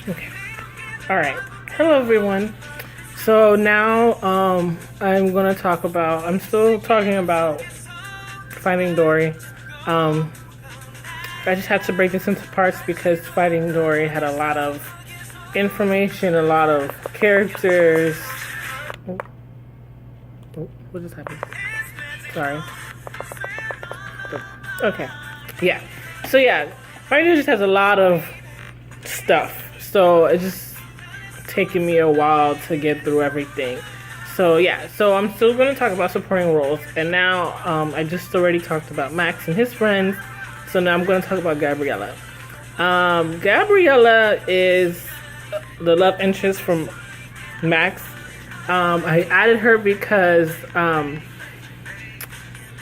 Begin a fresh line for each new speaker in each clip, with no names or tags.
Okay. All right. Hello, everyone. So now, I'm gonna talk about. I'm still talking about Finding Dory. Um, I just had to break this into parts because Finding Dory had a lot of information, a lot of characters. Oh, what just happened? Sorry. Okay. Yeah. So yeah, Finding Dory just has a lot of stuff. So it just taking me a while to get through everything. So yeah, so I'm still going to talk about supporting roles, and now I just already talked about Max and his friends, so now I'm going to talk about Gabriella. Gabriella is the love interest from Max. I added her because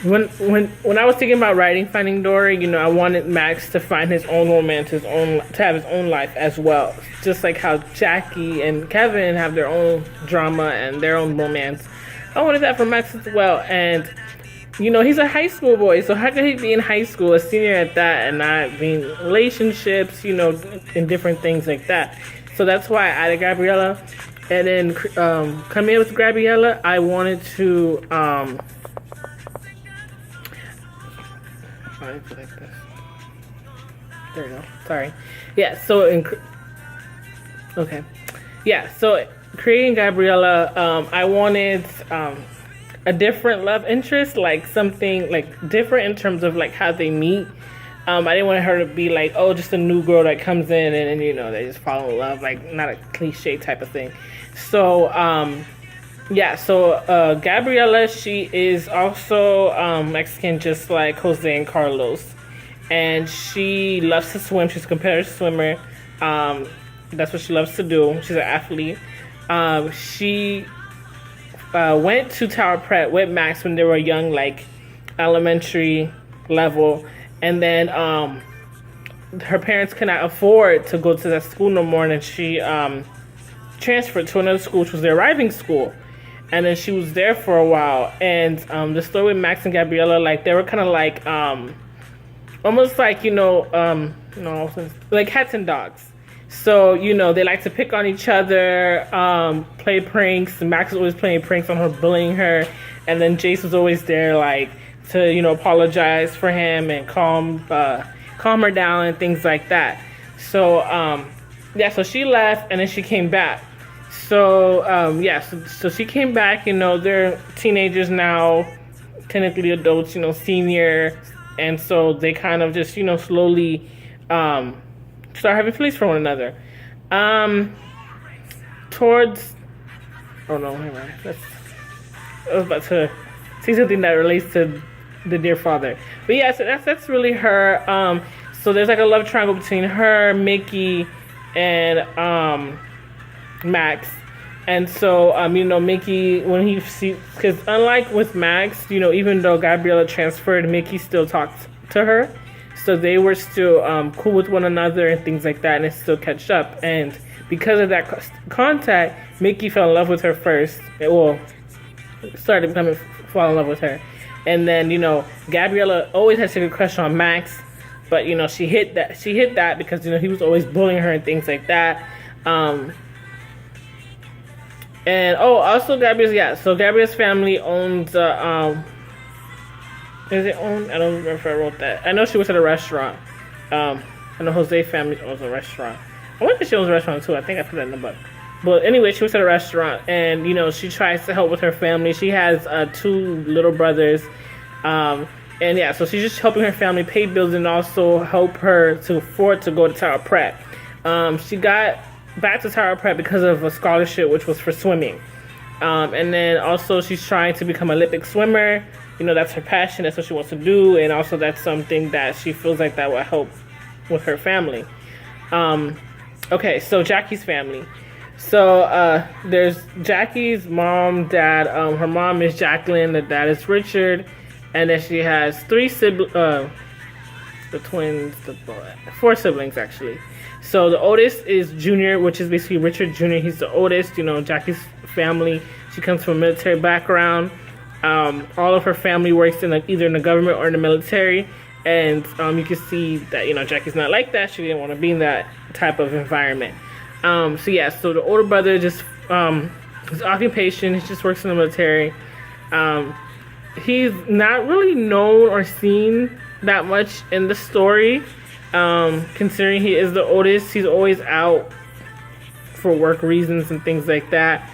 when I was thinking about writing Finding Dory, I wanted Max to find his own romance, to have his own life as well. Just like how Jackie and Kevin have their own drama and their own romance. I wanted that for Max as well. And, he's a high school boy, so how could he be in high school, a senior at that, and not be in relationships, and different things like that. So that's why I added Gabriella. And then coming in with Gabriella, I wanted to... like this. There we go. Sorry. Yeah, so okay. Yeah, so creating Gabriella, I wanted a different love interest, like something like different in terms of like how they meet. I didn't want her to be like, oh, just a new girl that comes in and they just fall in love, like not a cliche type of thing. So yeah, so Gabriella, she is also Mexican, just like Jose and Carlos. And she loves to swim. She's a competitive swimmer. That's what she loves to do. She's an athlete. She went to Tower Prep with Max when they were young, like elementary level. And then her parents could not afford to go to that school no more. And she transferred to another school, which was their arriving school. And then she was there for a while. And the story with Max and Gabriella, like, they were kind of like, almost like, like cats and dogs. So, they like to pick on each other, play pranks. Max was always playing pranks on her, bullying her. And then Jace was always there, like, to, apologize for him and calm her down and things like that. So, yeah, so she left and then she came back. So, so she came back, they're teenagers now, technically adults, senior, and so they kind of just, slowly start having feelings for one another. I was about to see something that relates to the dear father. But yeah, so that's really her. So there's like a love triangle between her, Mickey, and Max. And so Mickey, when he sees, because unlike with Max, even though Gabriella transferred, Mickey still talked to her, so they were still cool with one another and things like that, and it still catch up. And because of that contact, Mickey fell in love with her first. Started fall in love with her, and then Gabriella always had a crush on Max, but she hit that because he was always bullying her and things like that. And also Gabriella's family owns is it owned? I don't remember if I wrote that. I know she was at a restaurant. I know Jose's family owns a restaurant. I wonder if she owns a restaurant too. I think I put that in the book. But anyway, she was at a restaurant, and she tries to help with her family. She has 2 little brothers, and yeah, so she's just helping her family pay bills and also help her to afford to go to Tower Prep. She got back to Tower Prep because of a scholarship, which was for swimming. And then also she's trying to become an Olympic swimmer. That's her passion. That's what she wants to do. And also that's something that she feels like that will help with her family. Okay, so Jackie's family. So there's Jackie's mom, dad. Her mom is Jacqueline. The dad is Richard. And then she has 3 siblings. The twins, 4 siblings actually. So the oldest is Junior, which is basically Richard Jr. He's the oldest. Jackie's family, she comes from a military background. All of her family works in either in the government or in the military. And you can see that, Jackie's not like that. She didn't want to be in that type of environment. So yeah, so the older brother just his occupation, he just works in the military. He's not really known or seen that much in the story. Considering he is the oldest, he's always out for work reasons and things like that.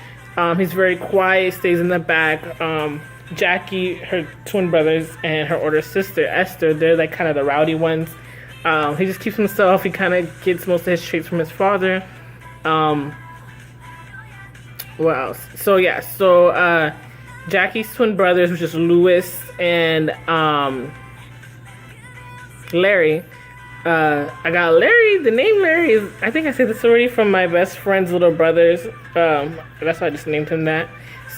He's very quiet, stays in the back. Jackie, her twin brothers, and her older sister Esther, they're like kind of the rowdy ones. He just keeps himself. He kind of gets most of his traits from his father. What else? So yeah, so Jackie's twin brothers, which is Louis and Larry. I got Larry. The name Larry is, I think I said this already, from my best friend's little brothers. That's why I just named him that.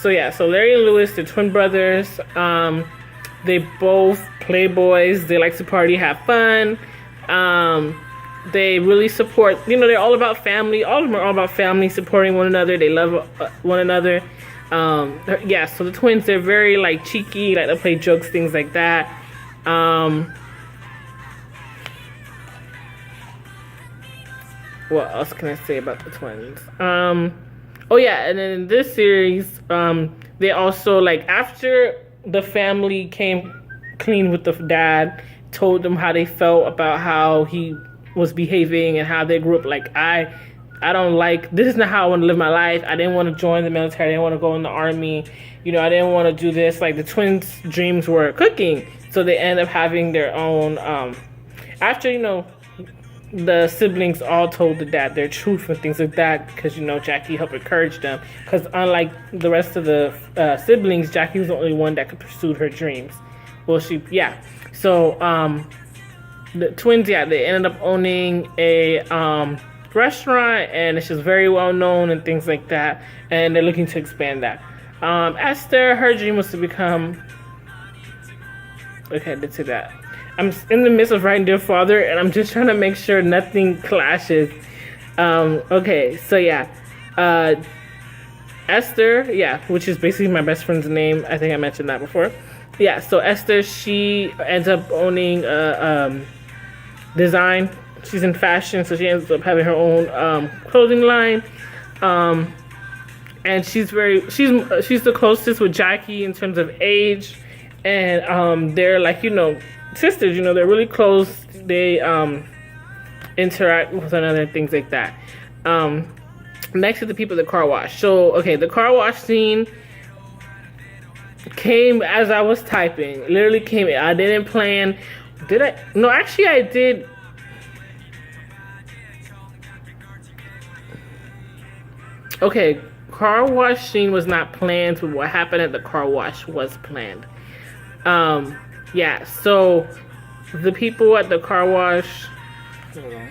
So yeah, so Larry and Louis, they're twin brothers. They both playboys. They like to party, have fun. They really support, they're all about family. All of them are all about family, supporting one another. They love one another. Yeah, so the twins, they're very like cheeky, like to play jokes, things like that. What else can I say about the twins? Oh yeah, and then in this series, they also, like, after the family came clean with the dad, told them how they felt about how he was behaving and how they grew up. Like, I don't like, this is not how I want to live my life. I didn't want to join the military. I didn't want to go in the army. I didn't want to do this. Like, the twins' dreams were cooking. So they end up having their own, after, the siblings all told the dad their truth and things like that, because Jackie helped encourage them, because unlike the rest of the siblings, Jackie was the only one that could pursue her dreams. Well, so the twins, they ended up owning a restaurant, and it's just very well known and things like that, and they're looking to expand that. Esther, her dream was to become, okay, I did say that. I'm in the midst of writing Dear Father, and I'm just trying to make sure nothing clashes. Okay, so yeah. Esther, which is basically my best friend's name. I think I mentioned that before. Yeah, so Esther, she ends up owning design. She's in fashion, so she ends up having her own clothing line. And she's the closest with Jackie in terms of age. And they're like, sisters, they're really close. They interact with one another and things like that. Next to the people at the car wash. So, okay, the car wash scene came as I was typing. Literally came. I didn't plan. Did I? No, actually I did. Okay, car wash scene was not planned, but what happened at the car wash was planned. Yeah, so the people at the car wash, hold on.